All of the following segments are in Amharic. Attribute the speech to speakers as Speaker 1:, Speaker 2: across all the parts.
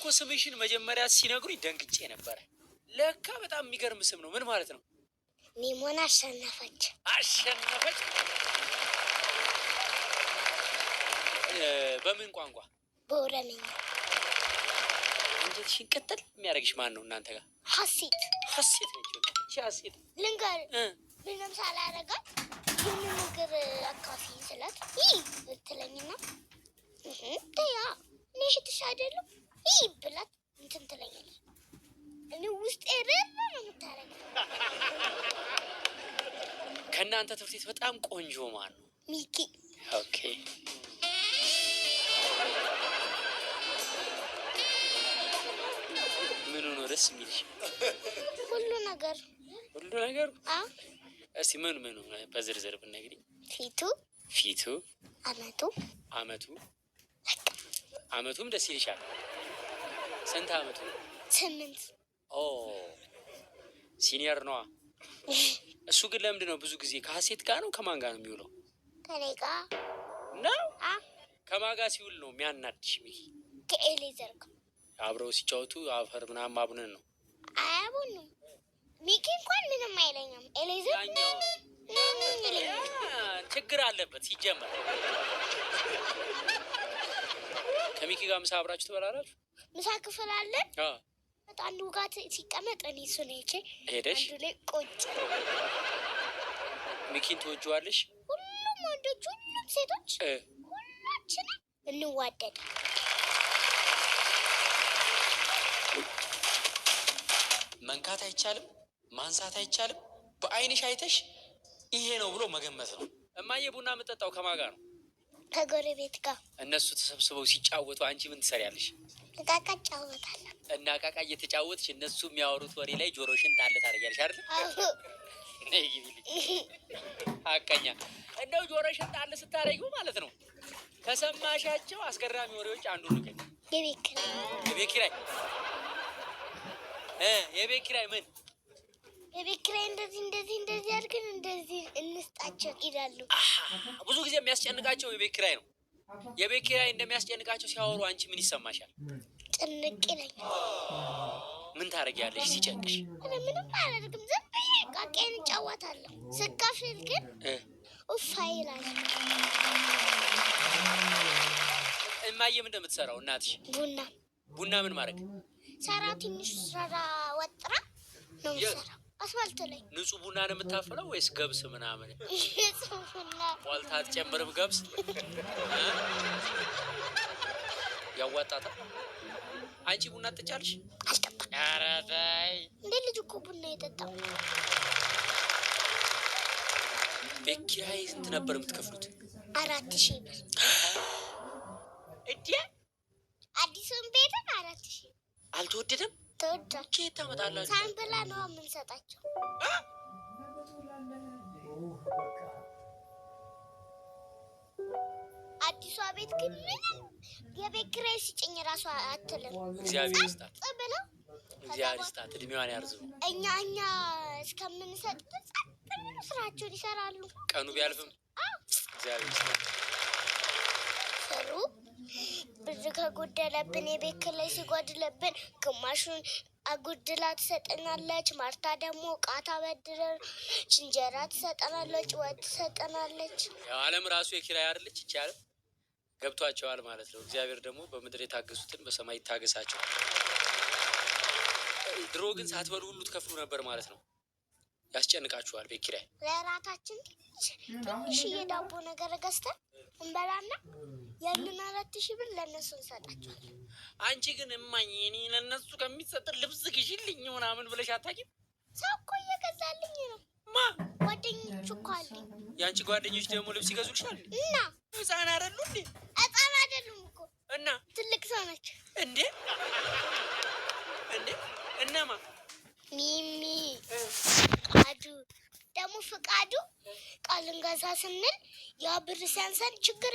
Speaker 1: እኮ ስምሽን መጀመሪያ ሲነግሩኝ ደንግጬ ነበረ። ለካ በጣም የሚገርም ስም ነው። ምን ማለት ነው?
Speaker 2: ሚሞን አሸነፈች።
Speaker 1: አሸነፈች? በምን ቋንቋ?
Speaker 2: በኦሮምኛ።
Speaker 1: አንጀትሽን ቅጥል የሚያደርግሽ ማን ነው እናንተ ጋር?
Speaker 2: ሀሴት።
Speaker 1: ሀሴት ነች። ሀሴት
Speaker 2: ልንገር ምንም ሳላረጋት ይህን ነገር አካፊ ስላት ይህ ብትለኝና ተያ እኔ ሽትሽ አይደለም ይህ ብላት እንትን ትለኛለች። እኔ ውስጥ ርር ነው የምታረገው።
Speaker 1: ከእናንተ ትምህርት ቤት በጣም ቆንጆ ማን ነው?
Speaker 2: ሚኪ።
Speaker 1: ኦኬ። ምኑ ነው ደስ የሚልሽ?
Speaker 2: ሁሉ ነገር።
Speaker 1: ሁሉ ነገሩ? እስቲ ምኑ በዝርዝር ብትነግሪኝ። ፊቱ፣ አመቱም ደስ ይልሻል። ስንት አመቱ?
Speaker 2: 8።
Speaker 1: ኦ ሲኒየር ነዋ። እሱ ግን ለምንድን ነው ብዙ ጊዜ ከሀሴት ጋር ነው ከማን ጋር ነው የሚውለው?
Speaker 2: ከኔ ጋር
Speaker 1: ነው። ከማን ጋር ሲውል ነው የሚያናድሽ? ሚኪ
Speaker 2: ከኤሌዘር ጋር
Speaker 1: አብረው ሲጫወቱ አፈር ምናምን ማቡነን ነው።
Speaker 2: አያቡንም። ሚኪ እንኳን ምንም አይለኝም። ኤሌዘር
Speaker 1: ችግር አለበት ሲጀመር። ከሚኪ ጋር ምሳ አብራችሁ ትበላላችሁ?
Speaker 2: ምሳ ክፍል አለን። አንዱ ጋር ሲቀመጥ እኔ እሱን
Speaker 1: ሄደሽ
Speaker 2: አንዱ ላይ ቁጭ።
Speaker 1: ሚኪን ትወጂዋለሽ?
Speaker 2: ሁሉም ወንዶች፣ ሁሉም ሴቶች፣ ሁላችንም እንዋደድ።
Speaker 1: መንካት አይቻልም፣ ማንሳት አይቻልም። በአይንሽ አይተሽ ይሄ ነው ብሎ መገመት ነው። እማዬ ቡና የምጠጣው ከማን ጋር ነው?
Speaker 2: ከጎረቤት ጋር።
Speaker 1: እነሱ ተሰብስበው ሲጫወቱ አንቺ ምን ትሰሪያለሽ?
Speaker 2: እቃቃ እጫወታለሁ።
Speaker 1: እና እቃቃ እየተጫወትሽ እነሱ የሚያወሩት ወሬ ላይ ጆሮሽን ጣል ታደርጊያለሽ አይደል? ሀቀኛ። እንደው ጆሮሽን ጣል ስታደርጊው ማለት ነው ከሰማሻቸው አስገራሚ ወሬዎች አንዱ ንገሪኝ። የቤት ኪራይ የቤት ኪራይ ምን?
Speaker 2: የቤት ኪራይ እንደዚህ አድርገን እንደዚህ እንስጣቸው ይላሉ።
Speaker 1: ብዙ ጊዜ የሚያስጨንቃቸው የቤት ኪራይ ነው። የቤት ኪራይ እንደሚያስጨንቃቸው ሲያወሩ አንቺ ምን ይሰማሻል?
Speaker 2: ጭንቅ ይለኛል።
Speaker 1: ምን ታደርጊያለሽ ሲጨንቅሽ?
Speaker 2: ምንም አላደርግም። ዝም ብዬ ቃቄን እጫወታለሁ። ስካፍል ግን ኡፋ ይላል።
Speaker 1: እማዬ ምን እንደምትሰራው እናትሽ? ቡና ምን ማድረግ?
Speaker 2: ሰራ ትንሽ ሰራ ወጥራ ነው የምትሰራው። አስፋልት ላይ
Speaker 1: ንጹህ ቡና ነው የምታፈለው ወይስ ገብስ ምናምን?
Speaker 2: ንጹህ ቡና።
Speaker 1: ዋልታ አትጨምርም ገብስ? ያዋጣታል። አንቺ ቡና ትጠጫለሽ?
Speaker 2: አልጠጣም።
Speaker 1: ኧረ ተይ።
Speaker 2: እንደ ልጅ እኮ ቡና የጠጣው።
Speaker 1: ቤት ኪራይ ስንት ነበር የምትከፍሉት?
Speaker 2: 4000 ብር።
Speaker 1: እዴ
Speaker 2: አዲሱን ቤትም 4000።
Speaker 1: አልተወደደም?
Speaker 2: ተወዷል።
Speaker 1: ኬት ታመጣላችሁ?
Speaker 2: ሳንብላ ነው የምንሰጣቸው። አዲሷ ቤት ግን ምንም የቤት ኪራይ ሲጭኝ ራሱ አትልም።
Speaker 1: እግዚአብሔር ይስጣት
Speaker 2: ብለው
Speaker 1: እግዚአብሔር ይስጣት፣ እድሜዋን ያርዝሙ።
Speaker 2: እኛ እስከምንሰጥ ስራቸውን ይሰራሉ።
Speaker 1: ቀኑ ቢያልፍም እግዚአብሔር ይስጣት።
Speaker 2: ስሩ። ብር ከጎደለብን የቤት ኪራይ ሲጎድልብን ግማሹን አጉድላ ትሰጠናለች። ማርታ ደግሞ እቃ ታበድረናለች፣ እንጀራ ትሰጠናለች፣ ወጥ ትሰጠናለች።
Speaker 1: ያው ዓለም ራሱ የኪራይ አይደለች ይቻላል። ገብቷቸዋል ማለት ነው። እግዚአብሔር ደግሞ በምድር የታገሱትን በሰማይ ይታገሳቸው። ድሮ ግን ሳትበሉ ሁሉ ትከፍሉ ነበር ማለት ነው። ያስጨንቃችኋል ቤት ኪራይ።
Speaker 2: ለራታችን ትንሽዬ ዳቦ ነገር ገዝተን እንበላና ያንን 4000 ብር ለእነሱ እንሰጣቸዋለን።
Speaker 1: አንቺ ግን እማኝ እኔ ለእነሱ ከሚሰጥ ልብስ ግዢልኝ ምናምን ብለሽ አታውቂም?
Speaker 2: ሰው እኮ እየገዛልኝ ነው። ጓደኞቹ እኮ አሉኝ።
Speaker 1: የአንቺ ጓደኞች ደግሞ ልብስ ይገዙልሻል?
Speaker 2: እና
Speaker 1: ህፃን አይደሉ እንዴ?
Speaker 2: ህፃን አይደሉም እኮ
Speaker 1: እና
Speaker 2: ትልቅ ሰው ናቸው
Speaker 1: እንዴ? እነማ?
Speaker 2: ሚሚ፣ አዱ ደግሞ ፍቃዱ ቃልን ገዛ ስንል ያ ብር ሲያንሰን ችግር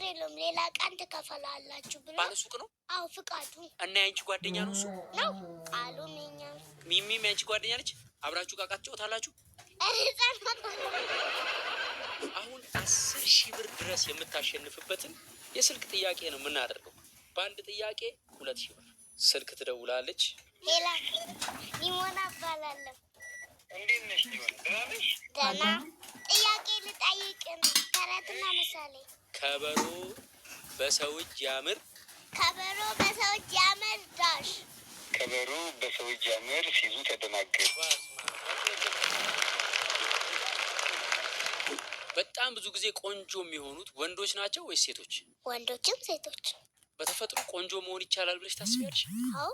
Speaker 2: የለም ሌላ ቀን ትከፈላላችሁ ብሎ
Speaker 1: ባለሱቅ ነው።
Speaker 2: አዎ ፍቃዱ
Speaker 1: እና የአንቺ ጓደኛ ነው እሱ?
Speaker 2: ነው። ቃሉም የኛ ነው።
Speaker 1: ሚሚም የአንቺ ጓደኛ ነች? አብራችሁ ቃቃ ትጫወታላችሁ? አሁን 10,000 ብር ድረስ የምታሸንፍበትን የስልክ ጥያቄ ነው የምናደርገው። በአንድ ጥያቄ 2,000 ብር ስልክ ትደውላለች።
Speaker 2: ሌላ ሊሞና እባላለሁ።
Speaker 3: እንዴት ነሽ ሊሆን? ደህና ነሽ?
Speaker 2: ደህና። ጥያቄ ልጠይቅ ነው። ተረትና ምሳሌ።
Speaker 1: ከበሮ በሰው እጅ ያምር።
Speaker 2: ከበሮ በሰው እጅ ያምር ዳሽ።
Speaker 3: ከበሮ በሰው እጅ ያምር ሲይዙ ተደናገር።
Speaker 1: በጣም ብዙ ጊዜ ቆንጆ የሚሆኑት ወንዶች ናቸው ወይስ ሴቶች?
Speaker 2: ወንዶችም ሴቶች።
Speaker 1: በተፈጥሮ ቆንጆ መሆን ይቻላል ብለሽ ታስቢያለሽ?
Speaker 2: አዎ።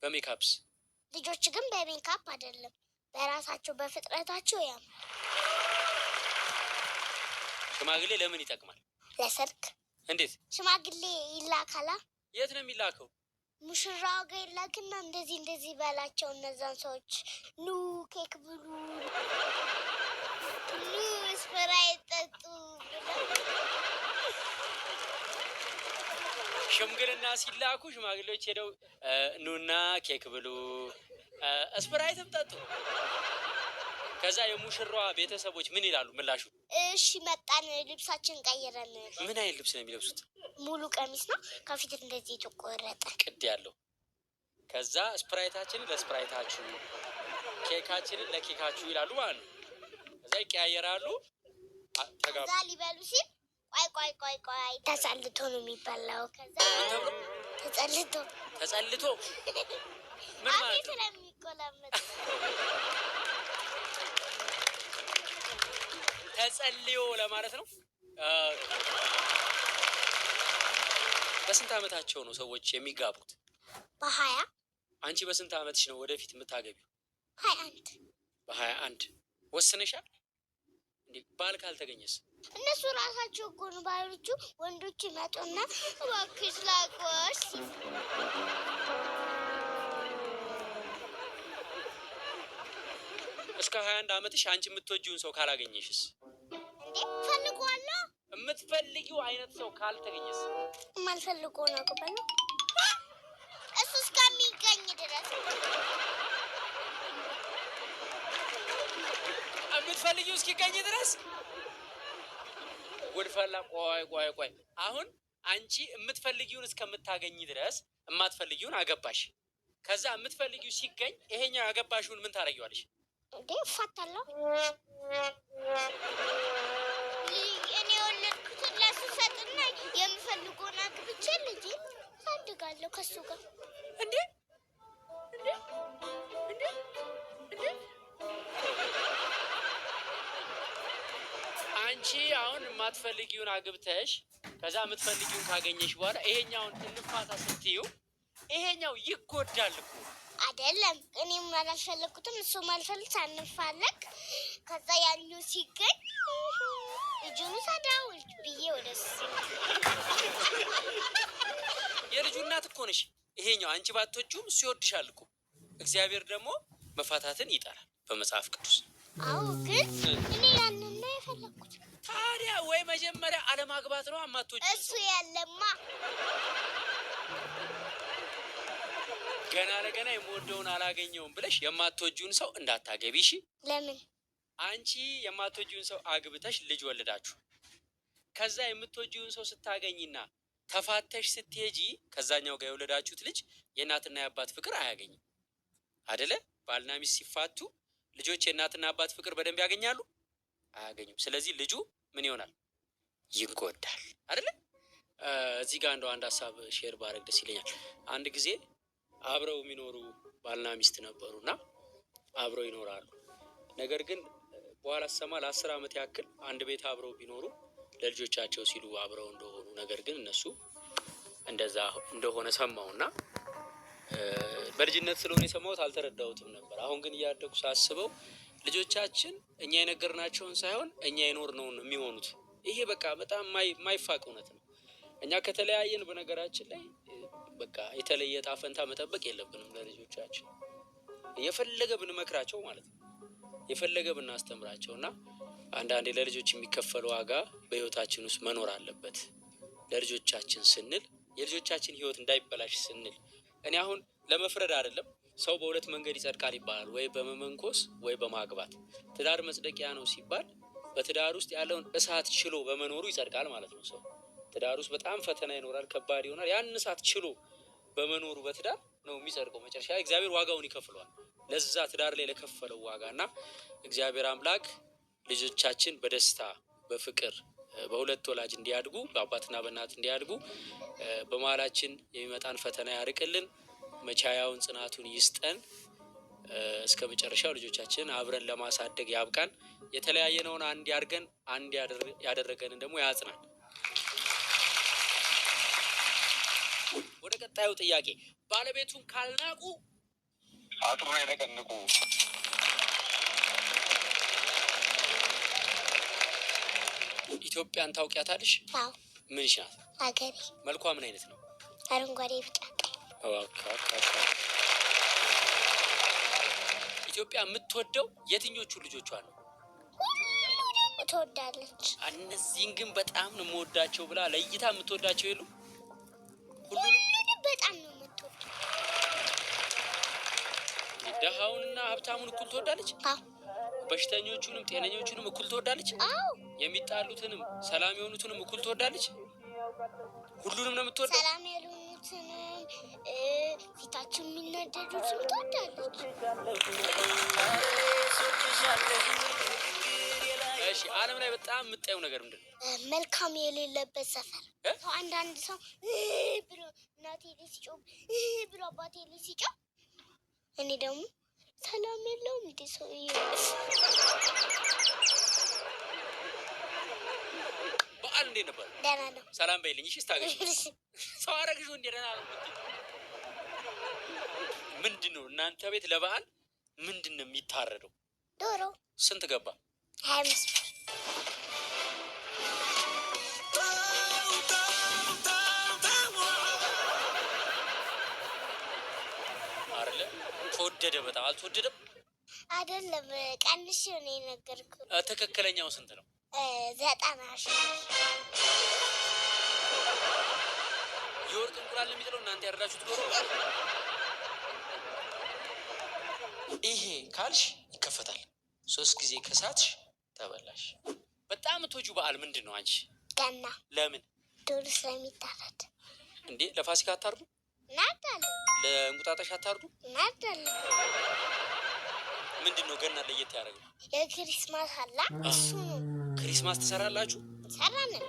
Speaker 1: በሜካፕስ?
Speaker 2: ልጆች ግን በሜካፕ አይደለም፣ በራሳቸው በፍጥረታቸው ያምር።
Speaker 1: ሽማግሌ ለምን ይጠቅማል?
Speaker 2: ለሰርግ።
Speaker 1: እንዴት?
Speaker 2: ሽማግሌ ይላካላ።
Speaker 1: የት ነው የሚላከው?
Speaker 2: ሙሽራው ጋር ይላክና እንደዚህ በላቸው እነዛን ሰዎች፣ ኑ ኬክ ብሉ፣ ኑ ስፕራይት ጠጡ።
Speaker 1: ሽምግልና ሲላኩ ሽማግሌዎች ሄደው ኑና ኬክ ብሉ፣ ስፕራይትም ጠጡ። ከዛ የሙሽራዋ ቤተሰቦች ምን ይላሉ? ምላሹ
Speaker 2: እሺ መጣን፣ ልብሳችን ቀይረን።
Speaker 1: ምን አይነት ልብስ ነው የሚለብሱት?
Speaker 2: ሙሉ ቀሚስ ነው፣ ከፊት እንደዚህ የተቆረጠ
Speaker 1: ቅድ ያለው። ከዛ ስፕራይታችንን ለስፕራይታችሁ፣ ኬካችንን ለኬካችሁ ይላሉ ማለት ነው። ከዛ ይቀያየራሉ።
Speaker 2: ከዛ ሊበሉ ሲል ቆይ ተጸልቶ ነው የሚበላው። ከዛ ተጸልቶ
Speaker 1: ምን ማለት ነው?
Speaker 2: ስለሚቆላመጥ
Speaker 1: ተጸልዮ ለማለት ነው። በስንት ዓመታቸው ነው ሰዎች የሚጋቡት?
Speaker 2: በ20
Speaker 1: አንቺ በስንት ዓመትሽ ነው ወደፊት የምታገቢው?
Speaker 2: 21
Speaker 1: በ21 ወስነሻል እንዴ? ባል ካልተገኘስ?
Speaker 2: እነሱ ራሳቸው እኮ ነው ባሎቹ። ወንዶች ይመጡና እባክሽ ላግባሽ።
Speaker 1: እስከ 21 ዓመትሽ አንቺ የምትወጂውን ሰው ካላገኘሽስ?
Speaker 2: እንዴ ፈልጓለሁ።
Speaker 1: የምትፈልጊው አይነት ሰው ካልተገኘስ?
Speaker 2: የማልፈልገው ነው ገባኝ። እሱ እስከሚገኝ ድረስ
Speaker 1: የምትፈልጊው እስኪገኝ ድረስ ጉድፈላ። ቆይ አሁን አንቺ የምትፈልጊውን እስከምታገኝ ድረስ የማትፈልጊውን አገባሽ። ከዛ የምትፈልጊው ሲገኝ ይሄኛው ያገባሽውን ምን ታደርጊዋለሽ?
Speaker 2: እንዴ እፋታለሁ። እኔ ወለድኩትን ለሱ ሰጥና የምፈልገውን አግብቼ ልጅ ሳድጋለሁ ከሱ ጋር።
Speaker 1: እንዴ አንቺ አሁን የማትፈልጊውን አግብተሽ ከዛ የምትፈልጊውን ካገኘሽ በኋላ ይሄኛውን እንፋታ ስትዩ ይሄኛው ይጎዳል እኮ
Speaker 2: አይደለም። እኔም አልፈለኩትም እሱም አልፈልግ ሳንፋለግ ከዛ ያኛው ሲገኝ ልጁን ሳዳውል ብዬ ወደሱ
Speaker 1: የልጁ እናት እኮ ነሽ። ይሄኛው አንቺ ባትወጂውም እሱ ይወድሻል እኮ። እግዚአብሔር ደግሞ መፋታትን ይጠራል በመጽሐፍ ቅዱስ።
Speaker 2: አዎ ግን እኔ ያንን ነው የፈለኩት።
Speaker 1: ታዲያ ወይ መጀመሪያ አለማግባት ነው አማትወጂው።
Speaker 2: እሱ ያለማ
Speaker 1: ገና ለገና የምወደውን አላገኘውም ብለሽ የማትወጂውን ሰው እንዳታገቢ እሺ።
Speaker 2: ለምን?
Speaker 1: አንቺ የማትወጂውን ሰው አግብተሽ ልጅ ወልዳችሁ ከዛ የምትወጂውን ሰው ስታገኝና ተፋተሽ ስትሄጂ ከዛኛው ጋር የወለዳችሁት ልጅ የእናትና የአባት ፍቅር አያገኝም አይደለ? ባልና ሚስት ሲፋቱ ልጆች የእናትና አባት ፍቅር በደንብ ያገኛሉ? አያገኙም። ስለዚህ ልጁ ምን ይሆናል? ይጎዳል አይደለ? እዚህ ጋር እንደው አንድ ሀሳብ ሼር ባረግ ደስ ይለኛል። አንድ ጊዜ አብረው የሚኖሩ ባልና ሚስት ነበሩና አብረው ይኖራሉ። ነገር ግን በኋላ ሰማ ለ10 ዓመት ያክል አንድ ቤት አብረው ቢኖሩ ለልጆቻቸው ሲሉ አብረው እንደሆኑ፣ ነገር ግን እነሱ እንደዛ እንደሆነ ሰማውና በልጅነት ስለሆነ የሰማሁት አልተረዳሁትም ነበር። አሁን ግን እያደጉ ሳስበው ልጆቻችን እኛ የነገርናቸውን ሳይሆን እኛ የኖርነውን የሚሆኑት። ይሄ በቃ በጣም ማይፋቅ እውነት ነው። እኛ ከተለያየን በነገራችን ላይ በቃ የተለየ ዕጣ ፈንታ መጠበቅ የለብንም ለልጆቻችን። የፈለገ ብንመክራቸው ማለት ነው፣ የፈለገ ብናስተምራቸው እና አንዳንዴ ለልጆች የሚከፈል ዋጋ በህይወታችን ውስጥ መኖር አለበት። ለልጆቻችን ስንል የልጆቻችን ህይወት እንዳይበላሽ ስንል እኔ አሁን ለመፍረድ አይደለም። ሰው በሁለት መንገድ ይጸድቃል ይባላል፣ ወይ በመመንኮስ ወይ በማግባት። ትዳር መጽደቂያ ነው ሲባል በትዳር ውስጥ ያለውን እሳት ችሎ በመኖሩ ይጸድቃል ማለት ነው። ሰው ትዳር ውስጥ በጣም ፈተና ይኖራል፣ ከባድ ይሆናል። ያን እሳት ችሎ በመኖሩ በትዳር ነው የሚጸድቀው። መጨረሻ እግዚአብሔር ዋጋውን ይከፍለዋል ለዛ ትዳር ላይ ለከፈለው ዋጋና እግዚአብሔር አምላክ ልጆቻችን በደስታ በፍቅር በሁለት ወላጅ እንዲያድጉ በአባትና በእናት እንዲያድጉ በመሃላችን የሚመጣን ፈተና ያርቅልን፣ መቻያውን ጽናቱን ይስጠን። እስከ መጨረሻው ልጆቻችንን አብረን ለማሳደግ ያብቃን። የተለያየነውን አንድ ያርገን፣ አንድ ያደረገንን ደግሞ ያጽናን። ወደ ቀጣዩ ጥያቄ፣ ባለቤቱን ካልናቁ
Speaker 3: አጥሩን አይነቀንቁ።
Speaker 1: ኢትዮጵያን ታውቂያታለሽ?
Speaker 2: አዎ።
Speaker 1: ምንሽ ናት?
Speaker 2: ሀገሬ።
Speaker 1: መልኳ ምን አይነት ነው?
Speaker 2: አረንጓዴ፣ ቢጫ፣ ቀይ።
Speaker 1: ኢትዮጵያ የምትወደው የትኞቹ ልጆቿ ነው?
Speaker 2: ሁሉንም ትወዳለች።
Speaker 1: እነዚህን ግን በጣም ነው የምወዳቸው ብላ ለይታ የምትወዳቸው የሉ?
Speaker 2: ሁሉንም በጣም ነው የምትወደው።
Speaker 1: ደሃውንና ሀብታሙን እኩል ትወዳለች?
Speaker 2: አዎ።
Speaker 1: በሽተኞቹንም ጤነኞቹንም እኩል ትወዳለች?
Speaker 2: አዎ።
Speaker 1: የሚጣሉትንም ሰላም የሆኑትንም እኩል ትወዳለች? ሁሉንም ነው የምትወደው?
Speaker 2: ሰላም ያልሆኑትንም ፊታቸው የሚናደዱትንም ትወዳለች።
Speaker 1: እሺ፣ ዓለም ላይ በጣም የምታየው ነገር ምንድን ነው?
Speaker 2: መልካም የሌለበት ሰፈር። አንዳንድ ሰው ብሎ እናቴ ላይ ሲጮህ ብሎ አባቴ ላይ ሲጮህ፣ እኔ ደግሞ ሰላም የለውም እንዴ ሰውዬው።
Speaker 1: በዓል እንዴት ነበር?
Speaker 2: ደህና ነው።
Speaker 1: ሰላም በይልኝ እሺ። ስታገኝ ሰው አረግሽ እንዴ? ደህና ነው። ምንድን ነው እናንተ ቤት ለበዓል ምንድን ነው የሚታረደው?
Speaker 2: ዶሮ።
Speaker 1: ስንት ገባ?
Speaker 2: 25 ብር።
Speaker 1: አይደለ? ተወደደ? በጣም አልተወደደም?
Speaker 2: አይደለም፣ ቀንሽ ነው የነገርኩህ።
Speaker 1: ትክክለኛው ስንት ነው?
Speaker 2: 90 ሺህ።
Speaker 1: የወርቅ እንቁላል የሚጥለው እናንተ ያረዳችሁት ዶሮ። ይሄ ካልሽ ይከፈታል። 3 ጊዜ ከሳትሽ ተበላሽ። በጣም የምትወጂው በዓል ምንድን ነው አንቺ?
Speaker 2: ገና።
Speaker 1: ለምን?
Speaker 2: ዶሮ ስለሚታረድ።
Speaker 1: እንዴ ለፋሲካ አታርዱ?
Speaker 2: እናርዳለን።
Speaker 1: ለእንቁጣጣሽ አታርዱ?
Speaker 2: እናርዳለን።
Speaker 1: ምንድን ነው ገና ለየት ያደረገው?
Speaker 2: የክሪስማስ አላ እሱ ነው።
Speaker 1: ክሪስማስ ትሰራላችሁ?
Speaker 2: ሰራንን።